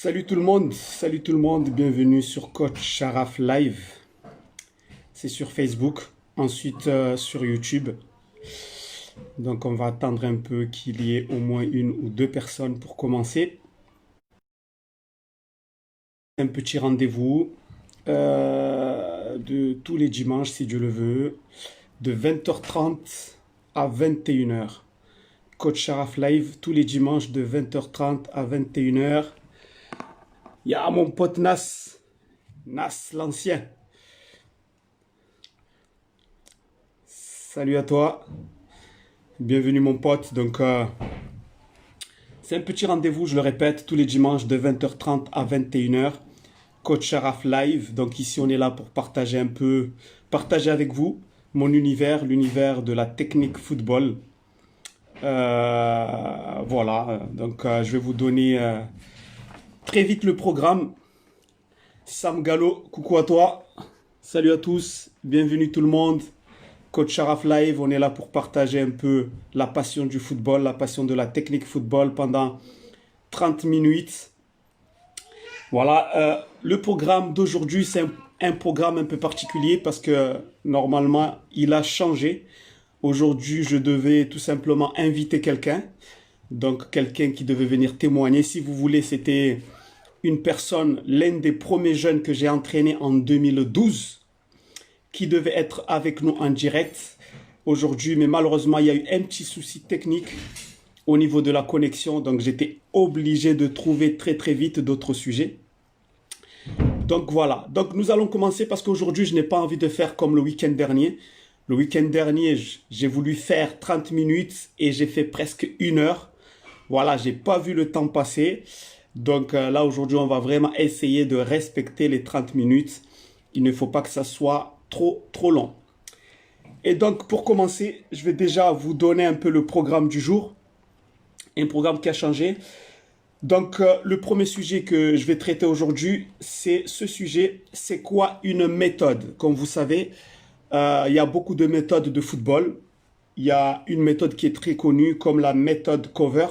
Salut tout le monde, bienvenue sur Coach Sharaf Live. C'est sur Facebook, ensuite sur YouTube. Donc on va attendre un peu qu'il y ait au moins une ou deux personnes pour commencer. Un petit rendez-vous de tous les dimanches, si Dieu le veut, de 20h30 à 21h. Coach Sharaf Live, tous les dimanches de 20h30 à 21h. Il y a mon pote Nas l'ancien. Salut à toi. Bienvenue mon pote. Donc c'est un petit rendez-vous, je le répète, tous les dimanches de 20h30 à 21h. Coach Sharaf Live. Donc ici on est là pour partager un peu, partager avec vous mon univers, l'univers de la technique football. Voilà, donc je vais vous donner très vite le programme. Sam Gallo, coucou à toi. Salut à tous, bienvenue tout le monde. Coach Sharaf Live, on est là pour partager un peu la passion du football, la passion de la technique football pendant 30 minutes. Voilà, le programme d'aujourd'hui, c'est un programme un peu particulier parce que normalement, il a changé. Aujourd'hui, je devais tout simplement inviter quelqu'un. Donc, quelqu'un qui devait venir témoigner. Si vous voulez, c'était une personne, l'un des premiers jeunes que j'ai entraîné en 2012, qui devait être avec nous en direct aujourd'hui. Mais malheureusement, il y a eu un petit souci technique au niveau de la connexion. Donc, j'étais obligé de trouver très très vite d'autres sujets. Donc, voilà. Donc, nous allons commencer parce qu'aujourd'hui, je n'ai pas envie de faire comme le week-end dernier. Le week-end dernier, j'ai voulu faire 30 minutes et j'ai fait presque 1 heure. Voilà, j'ai pas vu le temps passer. Donc là, aujourd'hui, on va vraiment essayer de respecter les 30 minutes. Il ne faut pas que ça soit trop long. Et donc, pour commencer, je vais déjà vous donner un peu le programme du jour. Un programme qui a changé. Donc, le premier sujet que je vais traiter aujourd'hui, c'est ce sujet. C'est quoi une méthode? Comme vous savez, il y a beaucoup de méthodes de football. Il y a une méthode qui est très connue comme la méthode Corver.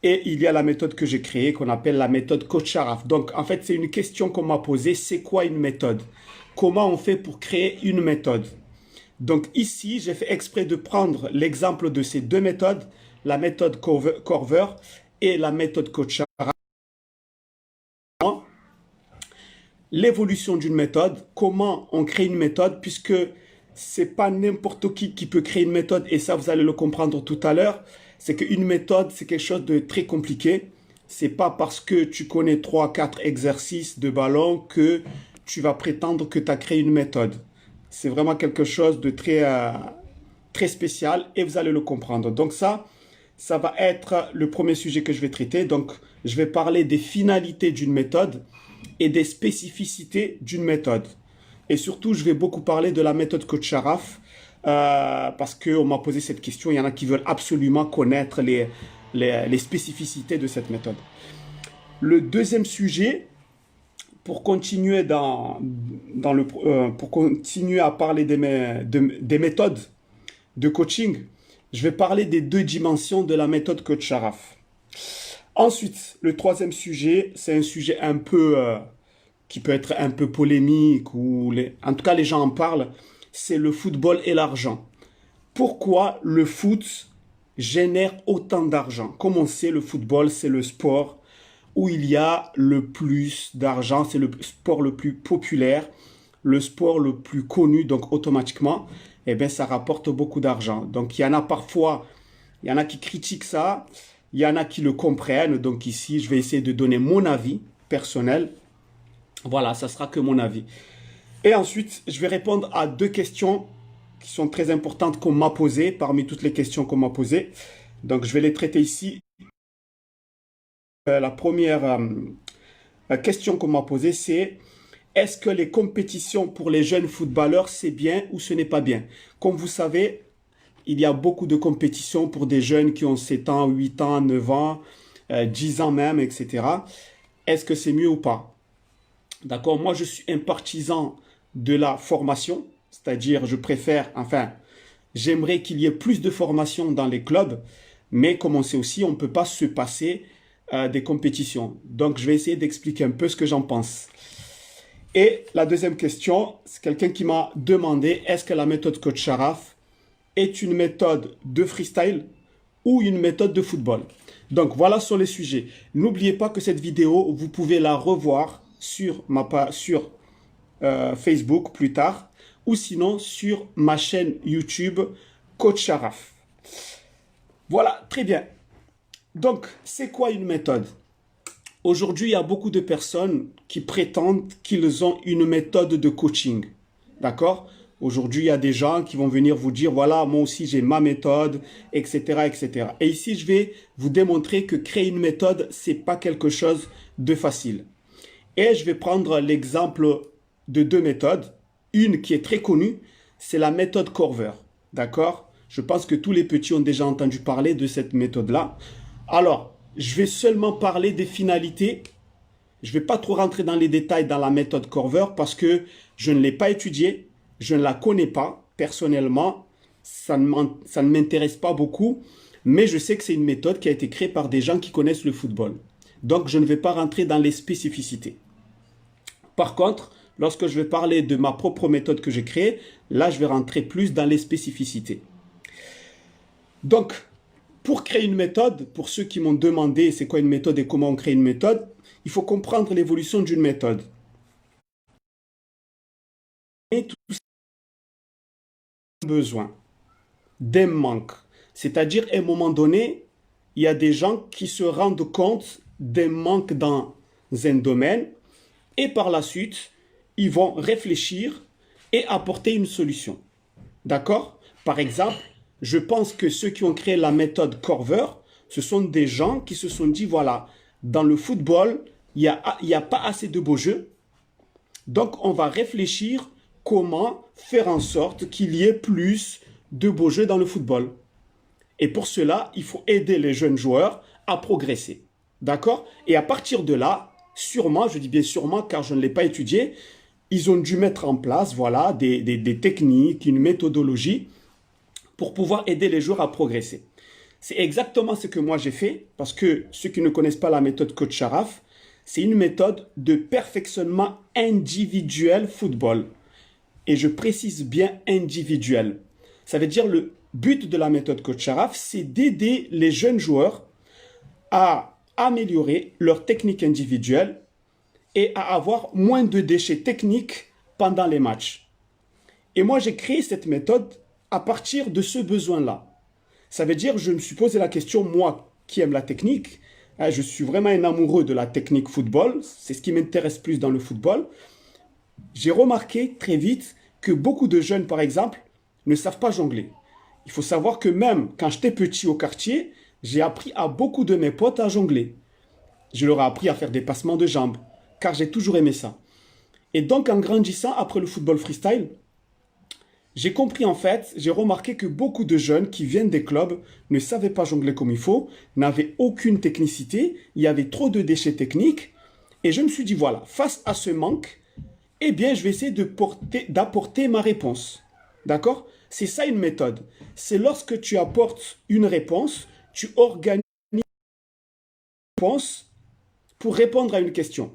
Et il y a la méthode que j'ai créée qu'on appelle la méthode Coach Sharaf. Donc, en fait, c'est une question qu'on m'a posée. C'est quoi une méthode? Comment on fait pour créer une méthode? Donc, ici, j'ai fait exprès de prendre l'exemple de ces deux méthodes, la méthode Corver et la méthode Coach Sharaf. L'évolution d'une méthode, comment on crée une méthode, puisque c'est pas n'importe qui peut créer une méthode, et ça, vous allez le comprendre tout à l'heure. C'est qu'une méthode, c'est quelque chose de très compliqué. C'est pas parce que tu connais 3-4 exercices de ballon que tu vas prétendre que tu as créé une méthode. C'est vraiment quelque chose de très spécial et vous allez le comprendre. Donc ça va être le premier sujet que je vais traiter. Donc, je vais parler des finalités d'une méthode et des spécificités d'une méthode. Et surtout, je vais beaucoup parler de la méthode Coach Sharaf. Parce qu'on m'a posé cette question, il y en a qui veulent absolument connaître les spécificités de cette méthode. Le deuxième sujet, pour continuer, pour continuer à parler des méthodes de coaching, je vais parler des deux dimensions de la méthode Coach Sharaf. Ensuite, le troisième sujet, c'est un sujet un peu qui peut être un peu polémique, ou en tout cas les gens en parlent. C'est le football et l'argent. Pourquoi le foot génère autant d'argent? Comme on sait, le football, c'est le sport où il y a le plus d'argent. C'est le sport le plus populaire, le sport le plus connu. Donc, automatiquement, eh bien, ça rapporte beaucoup d'argent. Donc, il y en a parfois, il y en a qui critiquent ça. Il y en a qui le comprennent. Donc, ici, je vais essayer de donner mon avis personnel. Voilà, ça sera que mon avis. Et ensuite, je vais répondre à deux questions qui sont très importantes qu'on m'a posées, parmi toutes les questions qu'on m'a posées. Donc, je vais les traiter ici. La première question qu'on m'a posée, c'est: est-ce que les compétitions pour les jeunes footballeurs, c'est bien ou ce n'est pas bien? Comme vous savez, il y a beaucoup de compétitions pour des jeunes qui ont 7 ans, 8 ans, 9 ans, 10 ans même, etc. Est-ce que c'est mieux ou pas? D'accord, moi je suis un partisan de la formation, c'est-à-dire j'aimerais qu'il y ait plus de formation dans les clubs, mais comme on sait aussi, on ne peut pas se passer des compétitions. Donc, je vais essayer d'expliquer un peu ce que j'en pense. Et la deuxième question, c'est quelqu'un qui m'a demandé, est-ce que la méthode Coach Sharaf est une méthode de freestyle ou une méthode de football? Donc, voilà sur les sujets. N'oubliez pas que cette vidéo, vous pouvez la revoir sur Facebook plus tard ou sinon sur ma chaîne YouTube Coach Sharaf. Voilà, très bien. Donc, c'est quoi une méthode? Aujourd'hui, il y a beaucoup de personnes qui prétendent qu'ils ont une méthode de coaching. D'accord? Aujourd'hui, il y a des gens qui vont venir vous dire, voilà, moi aussi j'ai ma méthode, etc., etc. Et ici, je vais vous démontrer que créer une méthode, c'est pas quelque chose de facile. Et je vais prendre l'exemple de deux méthodes. Une qui est très connue, c'est la méthode Korver. D'accord? Je pense que tous les petits ont déjà entendu parler de cette méthode-là. Alors, je vais seulement parler des finalités. Je ne vais pas trop rentrer dans les détails dans la méthode Korver parce que je ne l'ai pas étudiée, je ne la connais pas personnellement, ça ne m'intéresse pas beaucoup, mais je sais que c'est une méthode qui a été créée par des gens qui connaissent le football. Donc, je ne vais pas rentrer dans les spécificités. Par contre, lorsque je vais parler de ma propre méthode que j'ai créée, là, je vais rentrer plus dans les spécificités. Donc, pour créer une méthode, pour ceux qui m'ont demandé c'est quoi une méthode et comment on crée une méthode, il faut comprendre l'évolution d'une méthode. Et tout ça a besoin d'un manque. C'est-à-dire, à un moment donné, il y a des gens qui se rendent compte d'un manque dans un domaine et par la suite, ils vont réfléchir et apporter une solution. D'accord? Par exemple, je pense que ceux qui ont créé la méthode Korver, ce sont des gens qui se sont dit, voilà, dans le football, il n'y a pas assez de beaux jeux. Donc, on va réfléchir comment faire en sorte qu'il y ait plus de beaux jeux dans le football. Et pour cela, il faut aider les jeunes joueurs à progresser. D'accord? Et à partir de là, sûrement, je dis bien sûrement car je ne l'ai pas étudié, ils ont dû mettre en place voilà, des techniques, une méthodologie pour pouvoir aider les joueurs à progresser. C'est exactement ce que moi j'ai fait parce que ceux qui ne connaissent pas la méthode Coach Sharaf, c'est une méthode de perfectionnement individuel football. Et je précise bien individuel. Ça veut dire le but de la méthode Coach Sharaf, c'est d'aider les jeunes joueurs à améliorer leur technique individuelle et à avoir moins de déchets techniques pendant les matchs. Et moi, j'ai créé cette méthode à partir de ce besoin-là. Ça veut dire, je me suis posé la question, moi qui aime la technique, je suis vraiment un amoureux de la technique football, c'est ce qui m'intéresse plus dans le football. J'ai remarqué très vite que beaucoup de jeunes, par exemple, ne savent pas jongler. Il faut savoir que même quand j'étais petit au quartier, j'ai appris à beaucoup de mes potes à jongler. Je leur ai appris à faire des passements de jambes, car j'ai toujours aimé ça. Et donc, en grandissant après le football freestyle, j'ai compris en fait, j'ai remarqué que beaucoup de jeunes qui viennent des clubs ne savaient pas jongler comme il faut, n'avaient aucune technicité, il y avait trop de déchets techniques. Et je me suis dit, voilà, face à ce manque, eh bien, je vais essayer d'apporter ma réponse. D'accord? C'est ça une méthode. C'est lorsque tu apportes une réponse, tu organises une réponse pour répondre à une question.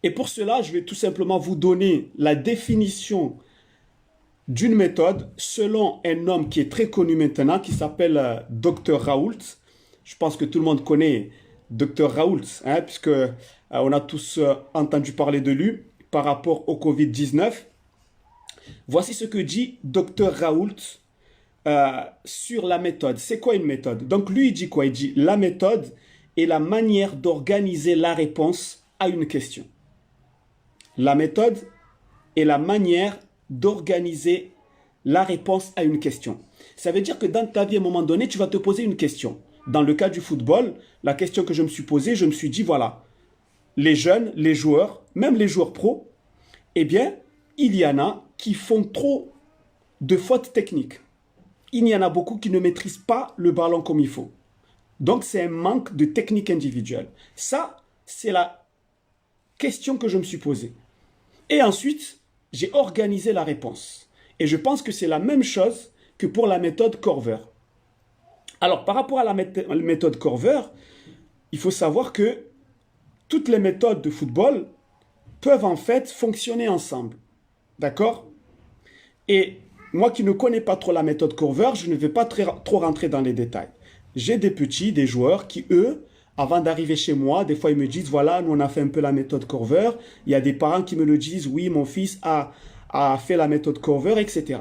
Et pour cela, je vais tout simplement vous donner la définition d'une méthode selon un homme qui est très connu maintenant, qui s'appelle Dr Raoult. Je pense que tout le monde connaît Dr Raoult, hein, puisque on a tous entendu parler de lui par rapport au Covid-19. Voici ce que dit Dr Raoult sur la méthode. C'est quoi une méthode? Donc lui, il dit quoi? Il dit la méthode est la manière d'organiser la réponse à une question. La méthode est la manière d'organiser la réponse à une question. Ça veut dire que dans ta vie, à un moment donné, tu vas te poser une question. Dans le cas du football, la question que je me suis posée, je me suis dit, voilà, les jeunes, les joueurs, même les joueurs pros, eh bien, il y en a qui font trop de fautes techniques. Il y en a beaucoup qui ne maîtrisent pas le ballon comme il faut. Donc, c'est un manque de technique individuelle. Ça, c'est la question que je me suis posée. Et ensuite, j'ai organisé la réponse. Et je pense que c'est la même chose que pour la méthode Korver. Alors, par rapport à la méthode Korver, il faut savoir que toutes les méthodes de football peuvent en fait fonctionner ensemble. D'accord? Et moi qui ne connais pas trop la méthode Corver, je ne vais pas trop rentrer dans les détails. J'ai des petits, des joueurs qui, eux, avant d'arriver chez moi, des fois ils me disent, voilà, nous on a fait un peu la méthode Corver. Il y a des parents qui me le disent, oui, mon fils a fait la méthode Corver, etc.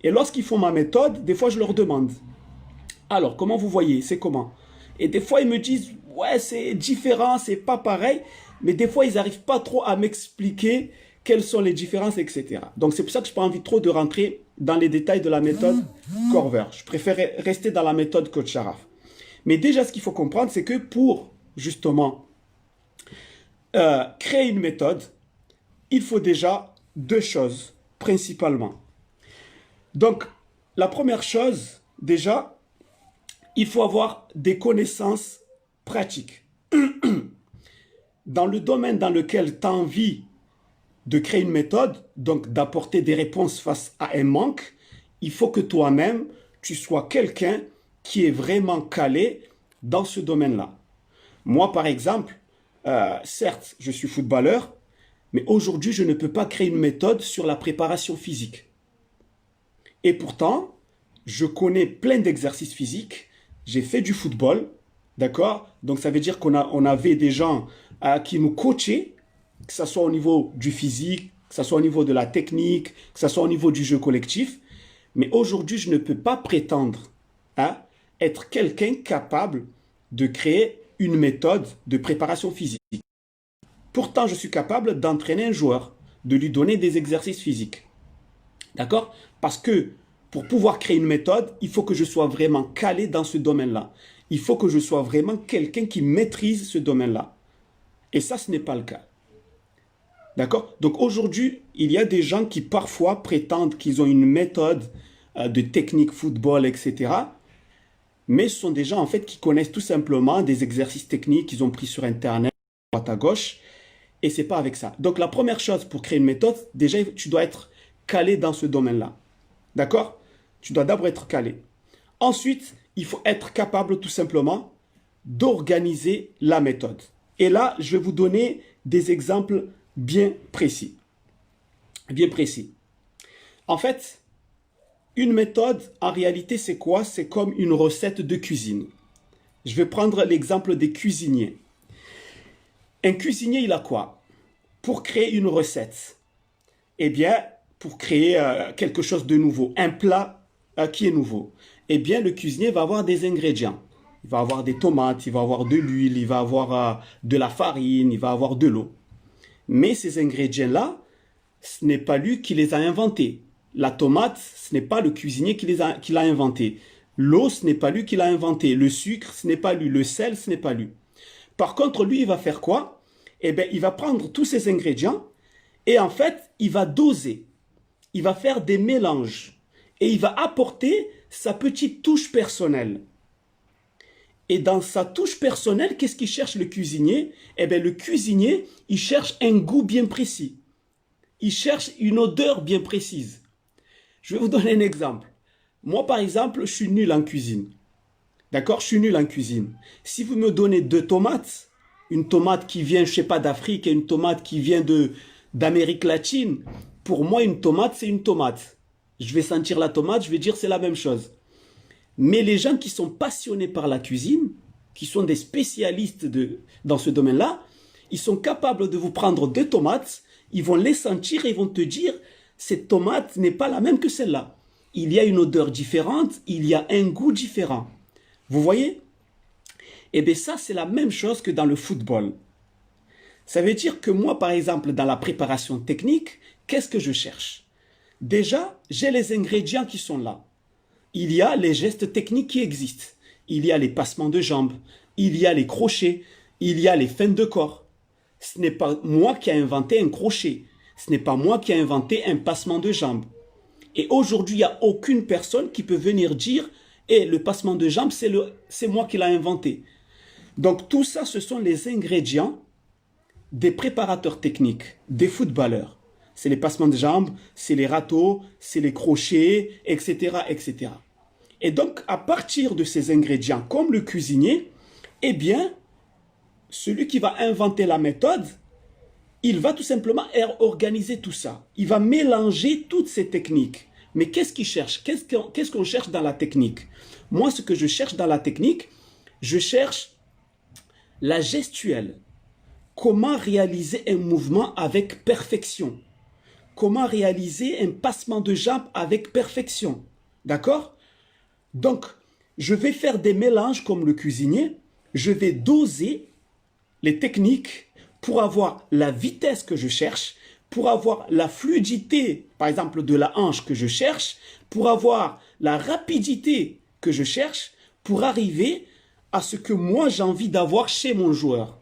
Et lorsqu'ils font ma méthode, des fois je leur demande, alors comment vous voyez, c'est comment? Et des fois ils me disent, ouais, c'est différent, c'est pas pareil, mais des fois ils n'arrivent pas trop à m'expliquer quelles sont les différences, etc. Donc c'est pour ça que je n'ai pas envie trop de rentrer dans les détails de la méthode Corver. Je préfère rester dans la méthode Coach Sharaf. Mais déjà, ce qu'il faut comprendre, c'est que pour, justement, créer une méthode, il faut déjà deux choses, principalement. Donc, la première chose, déjà, il faut avoir des connaissances pratiques. Dans le domaine dans lequel tu as envie de créer une méthode, donc d'apporter des réponses face à un manque, il faut que toi-même, tu sois quelqu'un qui est vraiment calé dans ce domaine-là. Moi, par exemple, certes, je suis footballeur, mais aujourd'hui, je ne peux pas créer une méthode sur la préparation physique. Et pourtant, je connais plein d'exercices physiques, j'ai fait du football, d'accord? Donc ça veut dire on avait des gens qui nous coachaient, que ce soit au niveau du physique, que ce soit au niveau de la technique, que ce soit au niveau du jeu collectif. Mais aujourd'hui, je ne peux pas prétendre être quelqu'un capable de créer une méthode de préparation physique. Pourtant, je suis capable d'entraîner un joueur, de lui donner des exercices physiques. D'accord? Parce que pour pouvoir créer une méthode, il faut que je sois vraiment calé dans ce domaine-là. Il faut que je sois vraiment quelqu'un qui maîtrise ce domaine-là. Et ça, ce n'est pas le cas. D'accord? Donc aujourd'hui, il y a des gens qui parfois prétendent qu'ils ont une méthode de technique football, etc. Mais ce sont des gens en fait qui connaissent tout simplement des exercices techniques qu'ils ont pris sur Internet, à droite à gauche. Et c'est pas avec ça. Donc la première chose pour créer une méthode, déjà tu dois être calé dans ce domaine-là. D'accord? Tu dois d'abord être calé. Ensuite, il faut être capable tout simplement d'organiser la méthode. Et là, je vais vous donner des exemples bien précis. Bien précis. En fait, une méthode, en réalité, c'est quoi? C'est comme une recette de cuisine. Je vais prendre l'exemple des cuisiniers. Un cuisinier, il a quoi? Pour créer une recette, eh bien, pour créer quelque chose de nouveau, un plat qui est nouveau, eh bien, le cuisinier va avoir des ingrédients. Il va avoir des tomates, il va avoir de l'huile, il va avoir de la farine, il va avoir de l'eau. Mais ces ingrédients-là, ce n'est pas lui qui les a inventés. La tomate, ce n'est pas le cuisinier qui l'a inventé. L'eau, ce n'est pas lui qui l'a inventé. Le sucre, ce n'est pas lui. Le sel, ce n'est pas lui. Par contre, lui, il va faire quoi? Eh bien, il va prendre tous ces ingrédients et en fait, il va doser. Il va faire des mélanges et il va apporter sa petite touche personnelle. Et dans sa touche personnelle, qu'est-ce qu'il cherche le cuisinier? Eh bien, le cuisinier, il cherche un goût bien précis. Il cherche une odeur bien précise. Je vais vous donner un exemple. Moi, par exemple, je suis nul en cuisine. D'accord? Je suis nul en cuisine. Si vous me donnez deux tomates, une tomate qui vient, je sais pas, d'Afrique et une tomate qui vient d'Amérique latine, pour moi, une tomate, c'est une tomate. Je vais sentir la tomate, je vais dire c'est la même chose. Mais les gens qui sont passionnés par la cuisine, qui sont des spécialistes dans ce domaine-là, ils sont capables de vous prendre deux tomates, ils vont les sentir et ils vont te dire cette tomate n'est pas la même que celle-là. Il y a une odeur différente, il y a un goût différent. Vous voyez? Eh bien ça, c'est la même chose que dans le football. Ça veut dire que moi, par exemple, dans la préparation technique, qu'est-ce que je cherche? Déjà, j'ai les ingrédients qui sont là. Il y a les gestes techniques qui existent. Il y a les passements de jambes, il y a les crochets, il y a les feintes de corps. Ce n'est pas moi qui ai inventé un crochet. Ce n'est pas moi qui ai inventé un passement de jambes. Et aujourd'hui, il n'y a aucune personne qui peut venir dire « Eh, le passement de jambes, c'est moi qui l'ai inventé. » Donc tout ça, ce sont les ingrédients des préparateurs techniques, des footballeurs. C'est les passements de jambes, c'est les râteaux, c'est les crochets, etc., etc. Et donc, à partir de ces ingrédients, comme le cuisinier, eh bien, celui qui va inventer la méthode, il va tout simplement organiser tout ça. Il va mélanger toutes ces techniques. Mais qu'est-ce qu'il cherche? Qu'est-ce qu'on cherche dans la technique? Moi, ce que je cherche dans la technique, je cherche la gestuelle. Comment réaliser un mouvement avec perfection? Comment réaliser un passement de jambes avec perfection? D'accord? Donc, je vais faire des mélanges comme le cuisinier. Je vais doser les techniques pour avoir la vitesse que je cherche, pour avoir la fluidité, par exemple, de la hanche que je cherche, pour avoir la rapidité que je cherche, pour arriver à ce que moi j'ai envie d'avoir chez mon joueur.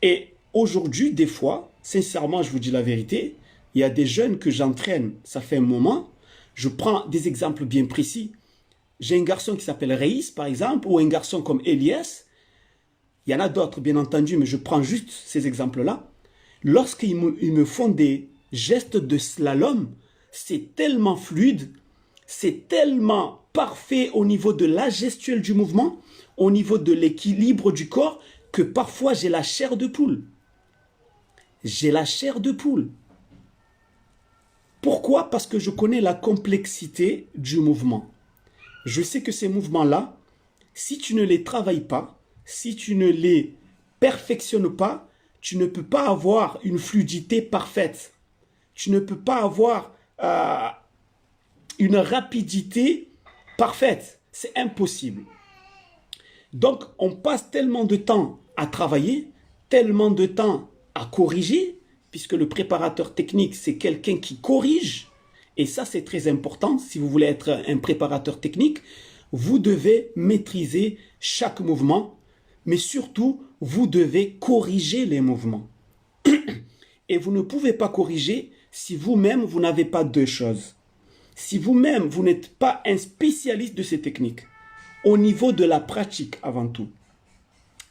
Et aujourd'hui, des fois, sincèrement, je vous dis la vérité, il y a des jeunes que j'entraîne, ça fait un moment, je prends des exemples bien précis. J'ai un garçon qui s'appelle Reis, par exemple, ou un garçon comme Elias. Il y en a d'autres, bien entendu, mais je prends juste ces exemples-là. Lorsqu'ils me font des gestes de slalom, c'est tellement fluide, c'est tellement parfait au niveau de la gestuelle du mouvement, au niveau de l'équilibre du corps, que parfois j'ai la chair de poule. J'ai la chair de poule. Pourquoi? Parce que je connais la complexité du mouvement. Je sais que ces mouvements-là, si tu ne les travailles pas, si tu ne les perfectionnes pas, tu ne peux pas avoir une fluidité parfaite. Tu ne peux pas avoir une rapidité parfaite. C'est impossible. Donc, on passe tellement de temps à travailler, tellement de temps à corriger, puisque le préparateur technique, c'est quelqu'un qui corrige. Et ça, c'est très important. Si vous voulez être un préparateur technique, vous devez maîtriser chaque mouvement, mais surtout, vous devez corriger les mouvements. Et vous ne pouvez pas corriger si vous-même, vous n'avez pas deux choses. Si vous-même, vous n'êtes pas un spécialiste de ces techniques, au niveau de la pratique avant tout.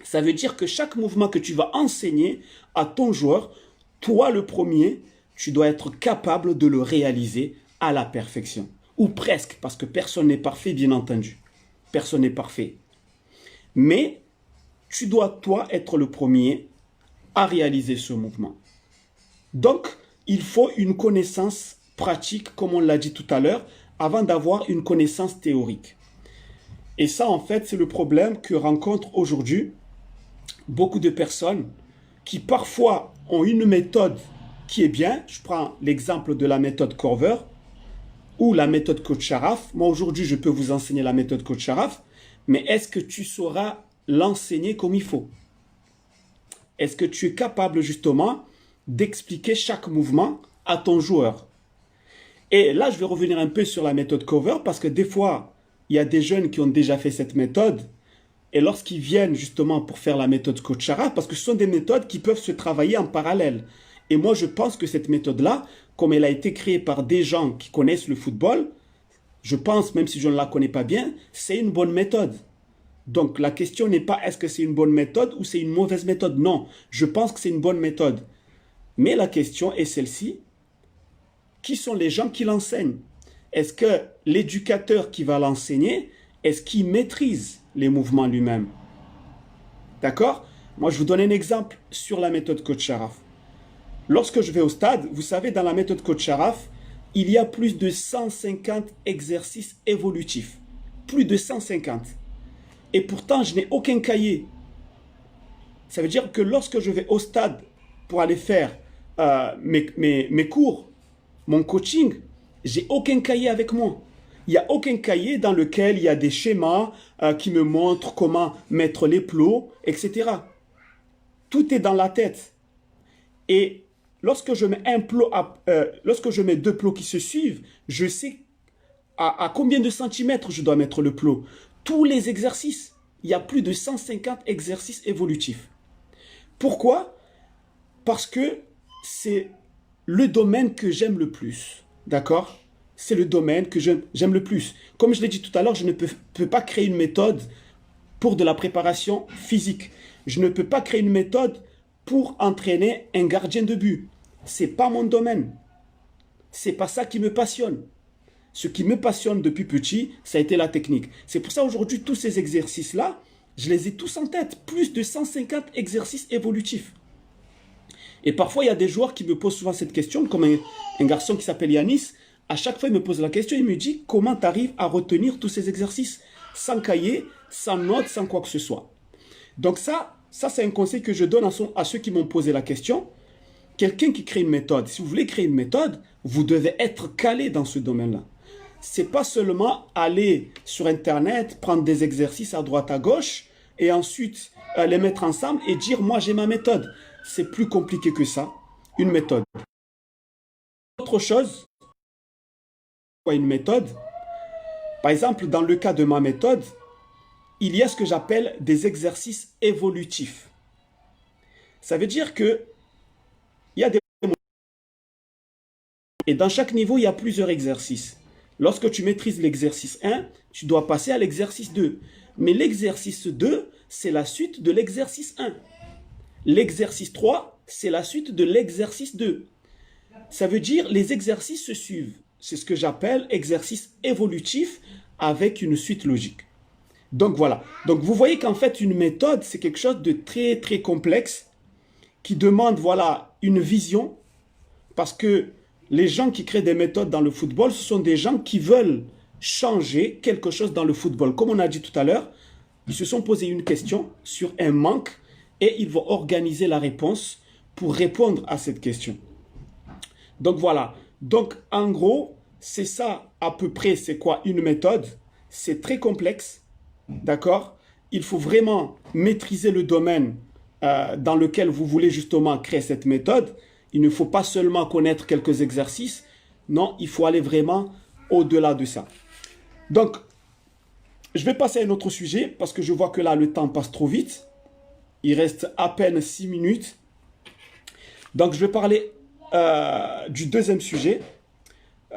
Ça veut dire que chaque mouvement que tu vas enseigner à ton joueur, toi le premier, tu dois être capable de le réaliser à la perfection. Ou presque, parce que personne n'est parfait, bien entendu. Personne n'est parfait. Mais tu dois, toi, être le premier à réaliser ce mouvement. Donc, il faut une connaissance pratique, comme on l'a dit tout à l'heure, avant d'avoir une connaissance théorique. Et ça, en fait, c'est le problème que rencontrent aujourd'hui beaucoup de personnes qui parfois ont une méthode qui est bien. Je prends l'exemple de la méthode Korver ou la méthode Coach Sharaf. Moi, aujourd'hui, je peux vous enseigner la méthode Coach Sharaf, mais est-ce que tu sauras l'enseigner comme il faut? Est-ce que tu es capable, justement, d'expliquer chaque mouvement à ton joueur? Et là, je vais revenir un peu sur la méthode Cover parce que des fois, il y a des jeunes qui ont déjà fait cette méthode et lorsqu'ils viennent justement pour faire la méthode Coach Sharaf, parce que ce sont des méthodes qui peuvent se travailler en parallèle. Et moi, je pense que cette méthode-là, comme elle a été créée par des gens qui connaissent le football, je pense, même si je ne la connais pas bien, c'est une bonne méthode. Donc, la question n'est pas est-ce que c'est une bonne méthode ou c'est une mauvaise méthode. Non, je pense que c'est une bonne méthode. Mais la question est celle-ci. Qui sont les gens qui l'enseignent? Est-ce que l'éducateur qui va l'enseigner, est-ce qu'il maîtrise les mouvements lui-même? D'accord? Moi, je vous donne un exemple sur la méthode Coach Sharaf. Lorsque je vais au stade, vous savez, dans la méthode Coach Sharaf, il y a plus de 150 exercices évolutifs. Plus de 150. Et pourtant, je n'ai aucun cahier. Ça veut dire que lorsque je vais au stade pour aller faire mes cours, mon coaching, j'ai aucun cahier avec moi. Il n'y a aucun cahier dans lequel il y a des schémas qui me montrent comment mettre les plots, etc. Tout est dans la tête. Et lorsque je mets lorsque je mets deux plots qui se suivent, je sais à combien de centimètres je dois mettre le plot. Tous les exercices, il y a plus de 150 exercices évolutifs. Pourquoi? Parce que c'est le domaine que j'aime le plus. D'accord? C'est le domaine que j'aime le plus. Comme je l'ai dit tout à l'heure, je ne peux pas créer une méthode pour de la préparation physique. Je ne peux pas créer une méthode pour entraîner un gardien de but. Ce n'est pas mon domaine. Ce n'est pas ça qui me passionne. Ce qui me passionne depuis petit, ça a été la technique. C'est pour ça aujourd'hui, tous ces exercices-là, Je les ai tous en tête. Plus de 150 exercices évolutifs. Et parfois, il y a des joueurs qui me posent souvent cette question, comme un garçon qui s'appelle Yanis. À chaque fois, il me pose la question, il me dit, comment tu arrives à retenir tous ces exercices sans cahier, sans notes, sans quoi que ce soit. Donc ça c'est un conseil que je donne à ceux qui m'ont posé la question. Quelqu'un qui crée une méthode, si vous voulez créer une méthode, vous devez être calé dans ce domaine-là. C'est pas seulement aller sur Internet, prendre des exercices à droite, à gauche, et ensuite les mettre ensemble et dire, moi j'ai ma méthode. C'est plus compliqué que ça, une méthode. Autre chose, une méthode, par exemple, dans le cas de ma méthode, il y a ce que j'appelle des exercices évolutifs. Ça veut dire que il y a des... Et dans chaque niveau, il y a plusieurs exercices. Lorsque tu maîtrises l'exercice 1, tu dois passer à l'exercice 2. Mais l'exercice 2, c'est la suite de l'exercice 1. L'exercice 3, c'est la suite de l'exercice 2. Ça veut dire les exercices se suivent. C'est ce que j'appelle exercice évolutif avec une suite logique. Donc voilà. Donc vous voyez qu'en fait une méthode, c'est quelque chose de très très complexe qui demande voilà une vision, parce que les gens qui créent des méthodes dans le football, ce sont des gens qui veulent changer quelque chose dans le football. Comme on a dit tout à l'heure, ils se sont posé une question sur un manque et ils vont organiser la réponse pour répondre à cette question. Donc voilà. Donc en gros, c'est ça à peu près, c'est quoi une méthode? C'est très complexe, d'accord? Il faut vraiment maîtriser le domaine dans lequel vous voulez justement créer cette méthode. Il ne faut pas seulement connaître quelques exercices, non, il faut aller vraiment au-delà de ça. Donc, je vais passer à un autre sujet parce que je vois que là, le temps passe trop vite. Il reste à peine 6 minutes. Donc, je vais parler du deuxième sujet.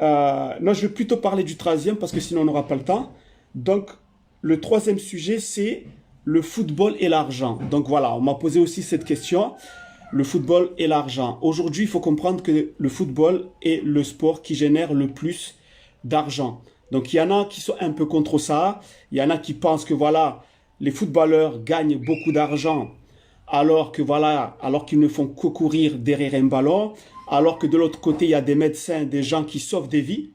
Non, je vais plutôt parler du troisième parce que sinon, on n'aura pas le temps. Donc, le troisième sujet, c'est le football et l'argent. Donc, voilà, on m'a posé aussi cette question. Le football et l'argent. Aujourd'hui, il faut comprendre que le football est le sport qui génère le plus d'argent. Donc, il y en a qui sont un peu contre ça. Il y en a qui pensent que, voilà, les footballeurs gagnent beaucoup d'argent alors que, voilà, alors qu'ils ne font que courir derrière un ballon. Alors que de l'autre côté, il y a des médecins, des gens qui sauvent des vies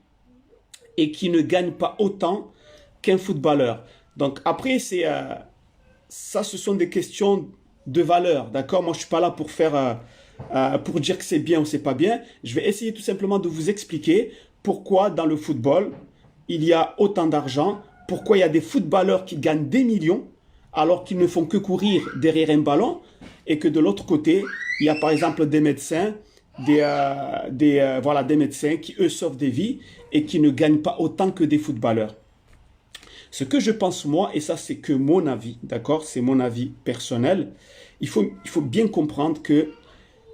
et qui ne gagnent pas autant qu'un footballeur. Donc, après, ça, ce sont des questions de valeur, d'accord? Moi, je suis pas là pour pour dire que c'est bien ou c'est pas bien. Je vais essayer tout simplement de vous expliquer pourquoi dans le football, il y a autant d'argent, pourquoi il y a des footballeurs qui gagnent des millions alors qu'ils ne font que courir derrière un ballon et que de l'autre côté, il y a par exemple des médecins, voilà, des médecins qui, eux, sauvent des vies et qui ne gagnent pas autant que des footballeurs. Ce que je pense moi, et ça c'est que mon avis, d'accord, c'est mon avis personnel, il faut bien comprendre que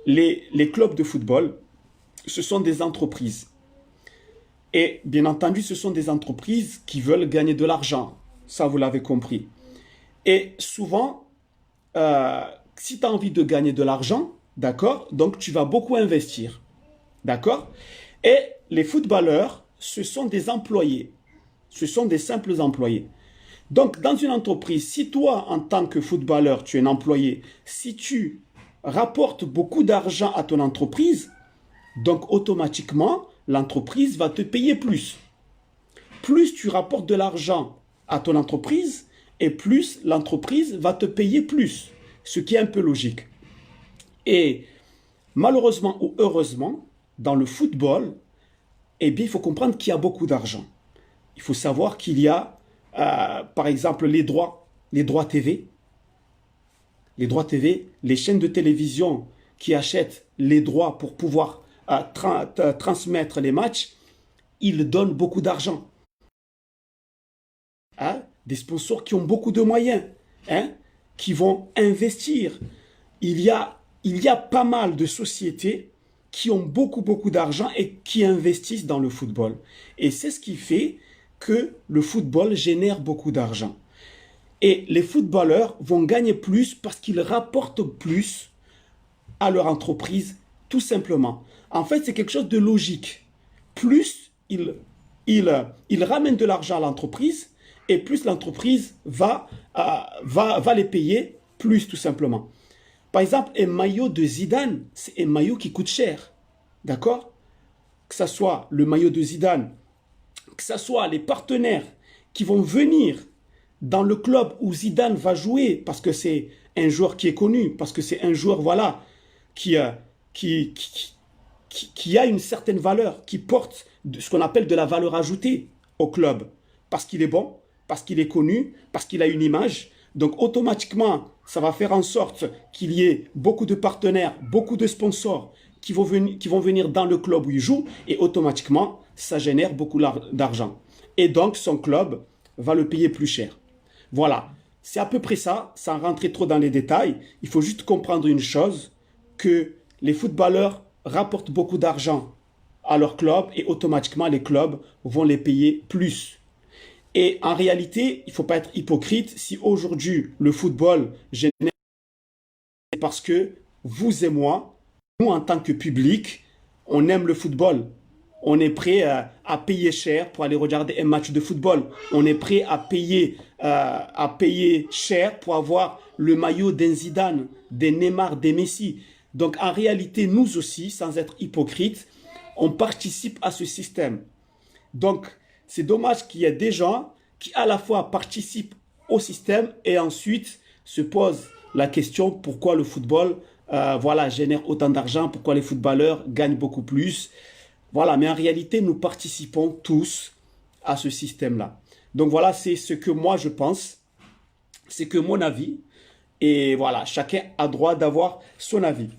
les clubs de football, ce sont des entreprises. Et bien entendu, ce sont des entreprises qui veulent gagner de l'argent. Ça, vous l'avez compris. Et souvent, si tu as envie de gagner de l'argent, d'accord, donc tu vas beaucoup investir. D'accord? Et les footballeurs, ce sont des employés. Ce sont des simples employés. Donc, dans une entreprise, si toi, en tant que footballeur, tu es un employé, si tu rapportes beaucoup d'argent à ton entreprise, donc automatiquement, l'entreprise va te payer plus. Plus tu rapportes de l'argent à ton entreprise, et plus l'entreprise va te payer plus, ce qui est un peu logique. Et malheureusement ou heureusement, dans le football, eh bien, il faut comprendre qu'il y a beaucoup d'argent. Il faut savoir qu'il y a, par exemple, les droits TV. Les droits TV, les chaînes de télévision qui achètent les droits pour pouvoir transmettre les matchs, ils donnent beaucoup d'argent. Hein? Des sponsors qui ont beaucoup de moyens, hein? Qui vont investir. Il y a pas mal de sociétés qui ont beaucoup d'argent et qui investissent dans le football. Et c'est ce qui fait que le football génère beaucoup d'argent. Et les footballeurs vont gagner plus parce qu'ils rapportent plus à leur entreprise, tout simplement. En fait, c'est quelque chose de logique. Plus ils ramènent de l'argent à l'entreprise, et plus l'entreprise va les payer plus, tout simplement. Par exemple, un maillot de Zidane, c'est un maillot qui coûte cher. D'accord? Que ce soit le maillot de Zidane, que ce soit les partenaires qui vont venir dans le club où Zidane va jouer, parce que c'est un joueur qui est connu, parce que c'est un joueur, voilà, qui a une certaine valeur, qui porte ce qu'on appelle de la valeur ajoutée au club, parce qu'il est bon, parce qu'il est connu, parce qu'il a une image. Donc automatiquement, ça va faire en sorte qu'il y ait beaucoup de partenaires, beaucoup de sponsors qui vont venir dans le club où il joue, et automatiquement, ça génère beaucoup d'argent. Et donc, son club va le payer plus cher. Voilà, c'est à peu près ça, sans rentrer trop dans les détails. Il faut juste comprendre une chose, que les footballeurs rapportent beaucoup d'argent à leur club et automatiquement, les clubs vont les payer plus. Et en réalité, il ne faut pas être hypocrite. Si aujourd'hui, le football génère, c'est parce que vous et moi, nous en tant que public, on aime le football. On est prêt à payer cher pour aller regarder un match de football. On est prêt à payer cher pour avoir le maillot d'un Zidane, des Neymar, des Messi. Donc en réalité, nous aussi, sans être hypocrite, on participe à ce système. Donc c'est dommage qu'il y ait des gens qui à la fois participent au système et ensuite se posent la question pourquoi le football génère autant d'argent, pourquoi les footballeurs gagnent beaucoup plus. Voilà, mais en réalité, nous participons tous à ce système-là. Donc voilà, c'est ce que moi je pense, c'est que mon avis. Et voilà, chacun a droit d'avoir son avis.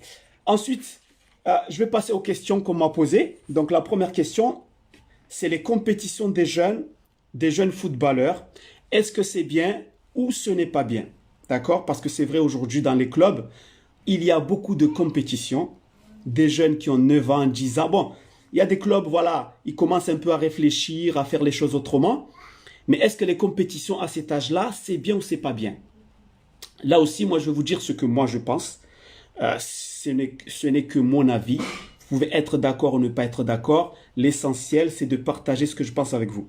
Ensuite, je vais passer aux questions qu'on m'a posées. Donc la première question, c'est les compétitions des jeunes footballeurs. Est-ce que c'est bien ou ce n'est pas bien? D'accord? Parce que c'est vrai aujourd'hui dans les clubs, il y a beaucoup de compétitions. Des jeunes qui ont 9 ans, 10 ans. Bon, il y a des clubs, voilà, ils commencent un peu à réfléchir, à faire les choses autrement. Mais est-ce que les compétitions à cet âge-là, c'est bien ou c'est pas bien? Là aussi, moi, je vais vous dire ce que moi, je pense. Ce n'est que mon avis. Vous pouvez être d'accord ou ne pas être d'accord. L'essentiel, c'est de partager ce que je pense avec vous.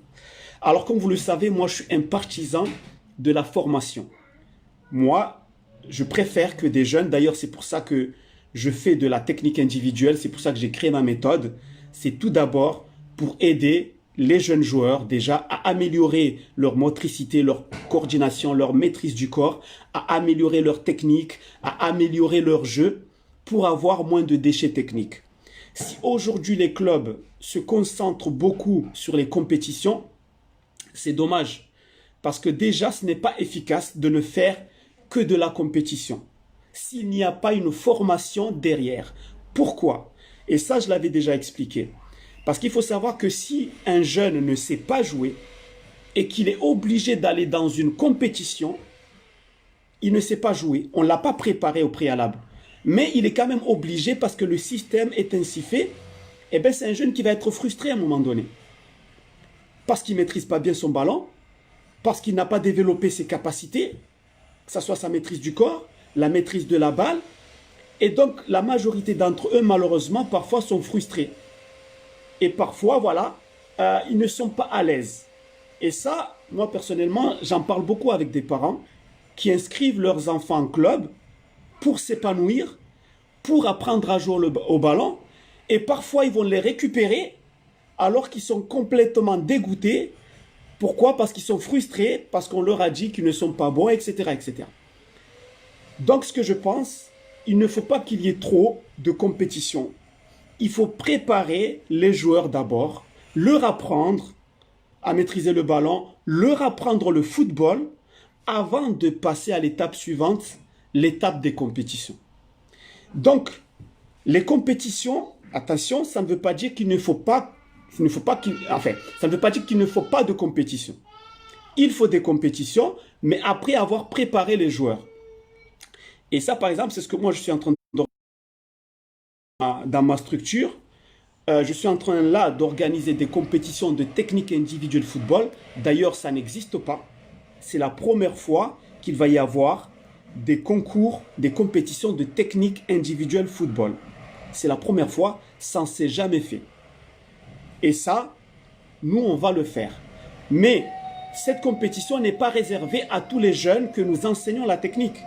Alors, comme vous le savez, moi, je suis un partisan de la formation. Moi, je préfère que des jeunes, d'ailleurs, c'est pour ça que je fais de la technique individuelle, c'est pour ça que j'ai créé ma méthode. C'est tout d'abord pour aider les jeunes joueurs déjà à améliorer leur motricité, leur coordination, leur maîtrise du corps, à améliorer leur technique, à améliorer leur jeu pour avoir moins de déchets techniques. Si aujourd'hui les clubs se concentrent beaucoup sur les compétitions, c'est dommage parce que déjà ce n'est pas efficace de ne faire que de la compétition s'il n'y a pas une formation derrière. Pourquoi? Et ça, je l'avais déjà expliqué. Parce qu'il faut savoir que si un jeune ne sait pas jouer et qu'il est obligé d'aller dans une compétition, il ne sait pas jouer. On ne l'a pas préparé au préalable. Mais il est quand même obligé parce que le système est ainsi fait. Eh bien, c'est un jeune qui va être frustré à un moment donné. Parce qu'il ne maîtrise pas bien son ballon, parce qu'il n'a pas développé ses capacités, que ce soit sa maîtrise du corps, la maîtrise de la balle. Et donc, la majorité d'entre eux, malheureusement, parfois sont frustrés. Et parfois, voilà, ils ne sont pas à l'aise. Et ça, moi, personnellement, j'en parle beaucoup avec des parents qui inscrivent leurs enfants en club pour s'épanouir, pour apprendre à jouer au ballon. Et parfois, ils vont les récupérer alors qu'ils sont complètement dégoûtés. Pourquoi? Parce qu'ils sont frustrés, parce qu'on leur a dit qu'ils ne sont pas bons, etc., etc. Donc, ce que je pense, il ne faut pas qu'il y ait trop de compétition. Il faut préparer les joueurs d'abord, leur apprendre à maîtriser le ballon, leur apprendre le football avant de passer à l'étape suivante, l'étape des compétitions. Donc, les compétitions, attention, ça ne veut pas dire qu'il ne faut pas, ça ne veut pas dire qu'il ne faut pas de compétition. Il faut des compétitions, mais après avoir préparé les joueurs. Et ça, par exemple, c'est ce que moi je suis en train de dans ma structure. Je suis en train là d'organiser des compétitions de technique individuelle football. D'ailleurs, ça n'existe pas. C'est la première fois qu'il va y avoir des concours, des compétitions de technique individuelle football. C'est la première fois, ça ne s'est jamais fait. Et ça, nous, on va le faire. Mais cette compétition n'est pas réservée à tous les jeunes que nous enseignons la technique.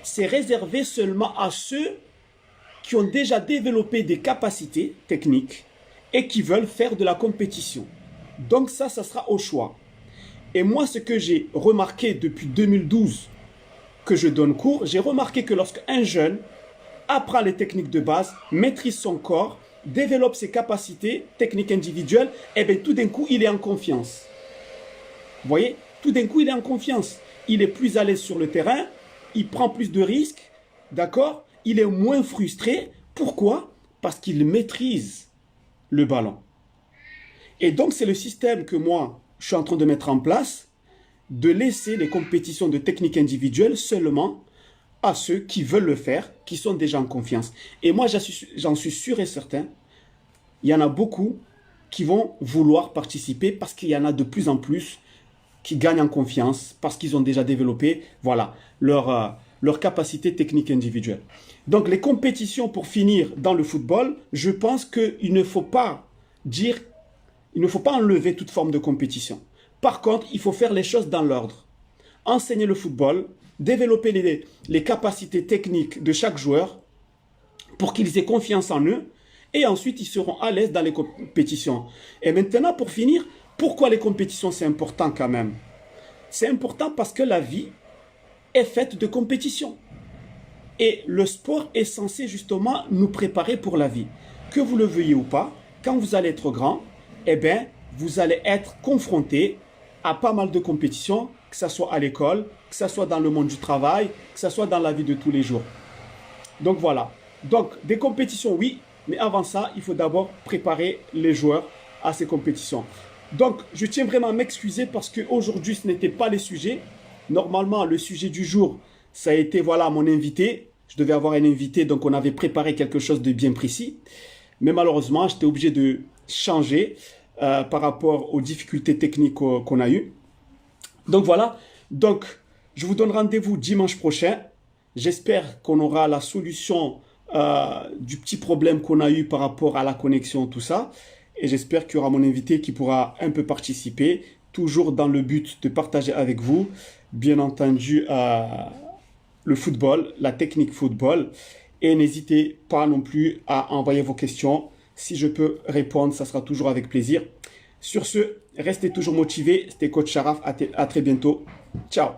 C'est réservé seulement à ceux qui ont déjà développé des capacités techniques et qui veulent faire de la compétition. Donc ça sera au choix. Et moi, ce que j'ai remarqué depuis 2012 que je donne cours, j'ai remarqué que lorsque un jeune apprend les techniques de base, maîtrise son corps, développe ses capacités techniques individuelles, et bien tout d'un coup, il est en confiance. Vous voyez, tout d'un coup, il est en confiance. Il est plus à l'aise sur le terrain, il prend plus de risques, d'accord? Il est moins frustré. Pourquoi? Parce qu'il maîtrise le ballon. Et donc, c'est le système que moi, je suis en train de mettre en place, de laisser les compétitions de technique individuelle seulement à ceux qui veulent le faire, qui sont déjà en confiance. Et moi, j'en suis sûr et certain, il y en a beaucoup qui vont vouloir participer parce qu'il y en a de plus en plus qui gagnent en confiance, parce qu'ils ont déjà développé voilà, leur capacité technique individuelle. Donc, les compétitions, pour finir, dans le football, je pense qu'il ne faut pas dire, il ne faut pas enlever toute forme de compétition. Par contre, il faut faire les choses dans l'ordre. Enseigner le football, développer les capacités techniques de chaque joueur pour qu'ils aient confiance en eux et ensuite ils seront à l'aise dans les compétitions. Et maintenant, pour finir, pourquoi les compétitions c'est important quand même? C'est important parce que la vie est faite de compétitions. Et le sport est censé justement nous préparer pour la vie. Que vous le veuillez ou pas, quand vous allez être grand, eh bien, vous allez être confronté à pas mal de compétitions, que ce soit à l'école, que ce soit dans le monde du travail, que ce soit dans la vie de tous les jours. Donc voilà. Donc, des compétitions, oui, mais avant ça, il faut d'abord préparer les joueurs à ces compétitions. Donc, je tiens vraiment à m'excuser parce qu'aujourd'hui, ce n'était pas les sujets. Normalement, le sujet du jour, ça a été, voilà, mon invité. Je devais avoir un invité, donc on avait préparé quelque chose de bien précis. Mais malheureusement, j'étais obligé de changer par rapport aux difficultés techniques qu'on a eues. Donc voilà, donc je vous donne rendez-vous dimanche prochain. J'espère qu'on aura la solution du petit problème qu'on a eu par rapport à la connexion, tout ça. Et j'espère qu'il y aura mon invité qui pourra un peu participer, toujours dans le but de partager avec vous, bien entendu, le football, la technique football. Et n'hésitez pas non plus à envoyer vos questions. Si je peux répondre, ça sera toujours avec plaisir. Sur ce, restez toujours motivés. C'était Coach Sharaf. À très bientôt. Ciao.